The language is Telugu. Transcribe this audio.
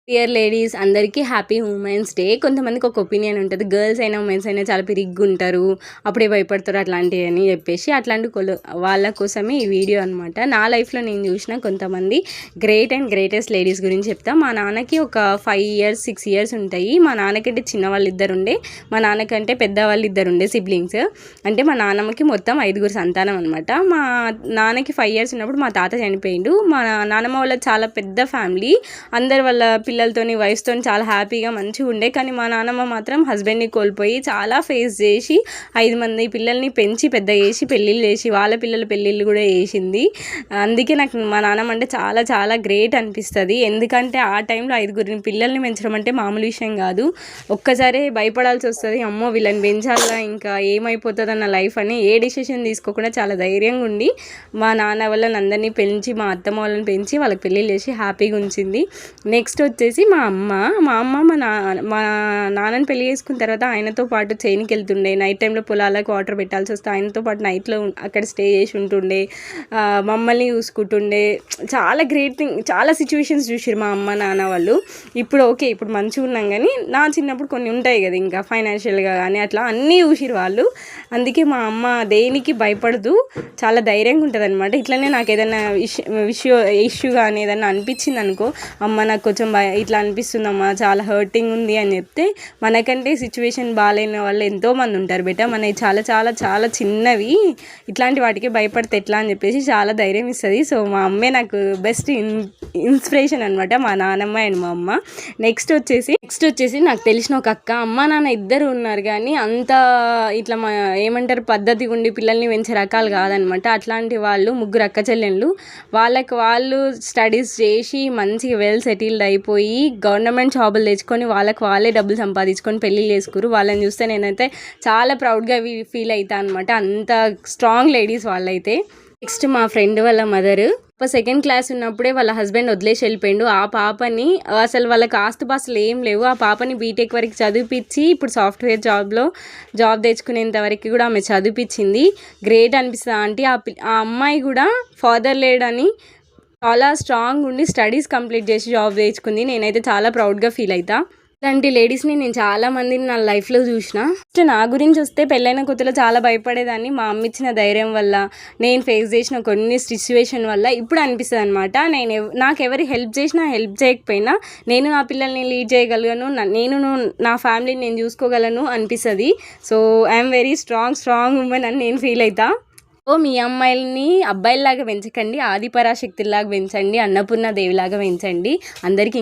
డియర్ లేడీస్ అందరికీ హ్యాపీ ఉమెన్స్ డే. కొంతమందికి ఒక ఒపీనియన్ ఉంటుంది, గర్ల్స్ అయినా ఉమెన్స్ అయినా చాలా పిరిగ్గా ఉంటారు, అప్పుడే భయపడతారు అట్లాంటివి అని చెప్పేసి. అట్లాంటి వాళ్ళ కోసమే ఈ వీడియో అనమాట. నా లైఫ్లో నేను చూసిన కొంతమంది గ్రేట్ అండ్ గ్రేటెస్ట్ లేడీస్ గురించి చెప్తా. మా నాన్నకి ఒక 5 years 6 years ఉంటాయి. మా నాన్నకంటే చిన్న వాళ్ళు ఇద్దరు ఉండే, మా నాన్నకంటే పెద్దవాళ్ళు ఇద్దరు ఉండే సిబ్లింగ్స్. అంటే మా నాన్నమ్మకి మొత్తం 5 సంతానం అనమాట. మా నాన్నకి 5 years ఉన్నప్పుడు మా తాత చనిపోయిండు. మా నాన్నమ్మ వాళ్ళ చాలా పెద్ద ఫ్యామిలీ, అందరు వాళ్ళ పిల్లలతోని వైఫ్స్తోని చాలా హ్యాపీగా మంచిగా ఉండే. కానీ మా నాన్నమ్మ మాత్రం హస్బెండ్ని కోల్పోయి చాలా ఫేస్ చేసి 5 మంది పిల్లల్ని పెంచి పెద్ద చేసి పెళ్ళిళ్ళు చేసి వాళ్ళ పిల్లల పెళ్ళిళ్ళు కూడా చేసింది. అందుకే నాకు మా నాన్నమ్మ అంటే చాలా చాలా గ్రేట్ అనిపిస్తుంది. ఎందుకంటే ఆ టైంలో 5 పిల్లల్ని పెంచడం అంటే మామూలు విషయం కాదు. ఒక్కసారి భయపడాల్సి వస్తుంది, అమ్మో వీళ్ళని పెంచాలా ఇంకా ఏమైపోతుంది అన్న లైఫ్ అని. ఏ డిసిషన్ తీసుకోకుండా చాలా ధైర్యంగా ఉండి మా నాన్న వాళ్ళని అందరినీ పెంచి మా అత్తమ్మ వాళ్ళని పెంచి వాళ్ళకి పెళ్ళిళ్ళు చేసి హ్యాపీగా ఉంచింది. నెక్స్ట్ వచ్చేసి మా అమ్మ మా నాన్నని పెళ్లి చేసుకున్న తర్వాత ఆయనతో పాటు చేనికి వెళ్తుండే. నైట్ టైంలో పొలాలకు వాటర్ పెట్టాల్సి వస్తే ఆయనతో పాటు నైట్లో అక్కడ స్టే చేసి ఉంటుండే, మమ్మల్ని చూసుకుంటుండే. చాలా గ్రేట్ థింగ్. చాలా సిచ్యువేషన్స్ చూసారు మా అమ్మ నాన్న వాళ్ళు. ఇప్పుడు ఓకే, ఇప్పుడు మంచిగా ఉన్నాం, కానీ నా చిన్నప్పుడు కొన్ని ఉంటాయి కదా, ఇంకా ఫైనాన్షియల్గా కానీ అట్లా అన్నీ చూసిరు వాళ్ళు. అందుకే మా అమ్మ దేనికి భయపడదు, చాలా ధైర్యంగా ఉంటుంది అనమాట. ఇట్లనే నాకు ఏదైనా ఇష్యూ కానీ ఏదైనా అనిపించింది అనుకో, అమ్మ నాకు కొంచెం ఇట్లా అనిపిస్తుందమ్మా, చాలా హర్టింగ్ ఉంది అని చెప్తే, మనకంటే సిచ్యువేషన్ బాగాలేని వాళ్ళు ఎంతోమంది ఉంటారు బేటా, మనకి చాలా చాలా చాలా చిన్నవి, ఇట్లాంటి వాటికి భయపడితే ఎట్లా అని చెప్పేసి చాలా ధైర్యం ఇస్తుంది. సో మా అమ్మే నాకు బెస్ట్ ఇన్స్పిరేషన్ అనమాట, మా నాన్నమ్మ అండ్ మా అమ్మ. నెక్స్ట్ వచ్చేసి నాకు తెలిసిన ఒక అక్క, అమ్మ నాన్న ఇద్దరు ఉన్నారు కానీ అంత ఇట్లా ఏమంటారు పద్ధతి ఉండి పిల్లల్ని పెంచే రకాలు కాదనమాట. అట్లాంటి వాళ్ళు 3 అక్క చెల్లెళ్ళు, వాళ్ళకి వాళ్ళు స్టడీస్ చేసి మంచిగా వెల్ సెటిల్డ్ అయిపోయి గవర్నమెంట్ జాబులు తెచ్చుకొని వాళ్ళకి వాళ్ళే డబ్బులు సంపాదించుకొని పెళ్ళి చేసుకురు. వాళ్ళని చూస్తే నేనైతే చాలా ప్రౌడ్గా ఫీల్ అవుతాను అనమాట. అంత స్ట్రాంగ్ లేడీస్ వాళ్ళైతే. నెక్స్ట్ మా ఫ్రెండ్ వాళ్ళ మదర్ 2nd class ఉన్నప్పుడే వాళ్ళ హస్బెండ్ వదిలేసి వెళ్ళిపోయిండు. ఆ పాపని అసలు వాళ్ళకి ఆస్తుపాస్తులు ఏం లేవు, ఆ పాపని బీటెక్ వరకు చదివిపించి ఇప్పుడు సాఫ్ట్వేర్ జాబ్ తెచ్చుకునేంత వరకు కూడా ఆమె చదివిపించింది. గ్రేట్ అనిపిస్తుంది ఆంటీ. ఆ అమ్మాయి కూడా ఫాదర్ లేడని చాలా స్ట్రాంగ్ ఉండి స్టడీస్ కంప్లీట్ చేసి జాబ్ తెచ్చుకుంది. నేనైతే చాలా ప్రౌడ్గా ఫీల్ అవుతా. ఇలాంటి లేడీస్ని నేను చాలా మందిని నా లైఫ్లో చూసిన. ఫస్ట్ నా గురించి వస్తే పెళ్ళైన కొత్తలో చాలా భయపడేదాన్ని. మా అమ్మ ఇచ్చిన ధైర్యం వల్ల, నేను ఫేస్ చేసిన కొన్ని సిచ్యువేషన్ వల్ల ఇప్పుడు అనిపిస్తుంది అనమాట, నాకు ఎవరు హెల్ప్ చేసినా హెల్ప్ చేయకపోయినా నేను నా పిల్లల్ని లీడ్ చేయగలను, నేను నా ఫ్యామిలీని నేను చూసుకోగలను అనిపిస్తుంది. So I'm very strong women అని నేను ఫీల్ అవుతా. మీ అమ్మాయిల్ని అబ్బాయిల్లాగా పెంచకండి, ఆదిపరాశక్తిలాగా పెంచండి, అన్నపూర్ణ దేవిలాగా పెంచండి. అందరికీ